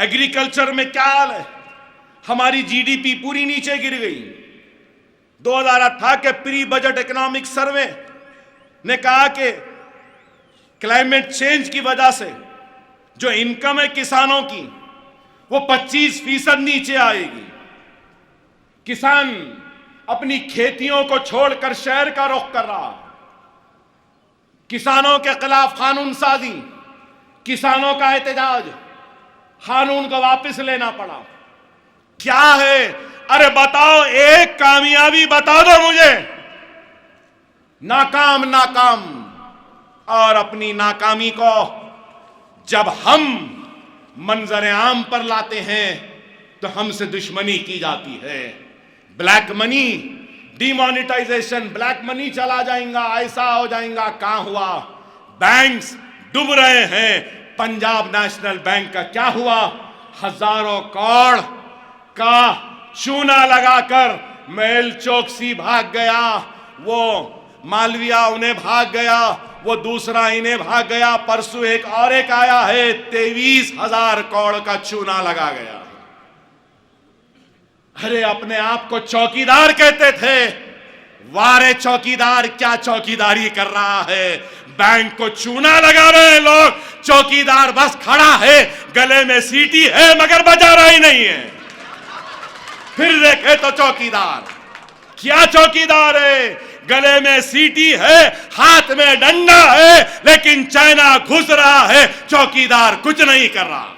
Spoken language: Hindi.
एग्रीकल्चर में क्या हाल है, हमारी जीडीपी पूरी नीचे गिर गई। 2018 के प्री बजट इकोनॉमिक सर्वे ने कहा कि क्लाइमेट चेंज की वजह से जो इनकम है किसानों की वो 25% नीचे आएगी। किसान अपनी खेतियों को छोड़कर शहर का रुख कर रहा। किसानों के खिलाफ कानून साजी, किसानों का एहतजाज, कानून को वापस लेना पड़ा। क्या है? अरे बताओ, एक कामयाबी बता दो मुझे। नाकाम नाकाम। और अपनी नाकामी को जब हम मंजर आम पर लाते हैं तो हमसे दुश्मनी की जाती है। Black money, demonetisation, black money चला जाएगा, ऐसा हो जाएगा। कहां हुआ? बैंक्स डूब रहे हैं। पंजाब नेशनल बैंक का क्या हुआ? हजारों करोड़ का चूना लगाकर मेल चौकसी भाग गया, वो मालविया उन्हें भाग गया, वो दूसरा इन्हें भाग गया। परसों एक और एक आया है, 23,000 करोड़ का चूना लगा गया। अरे अपने आप को चौकीदार कहते थे, वारे चौकीदार क्या चौकीदारी कर रहा है? बैंक को चूना लगा रहे हैं लोग, चौकीदार बस खड़ा है, गले में सीटी है मगर बजा रहा ही नहीं है। फिर देखे तो चौकीदार क्या चौकीदार है? गले में सीटी है, हाथ में डंडा है, लेकिन चाइना घुस रहा है, चौकीदार कुछ नहीं कर रहा।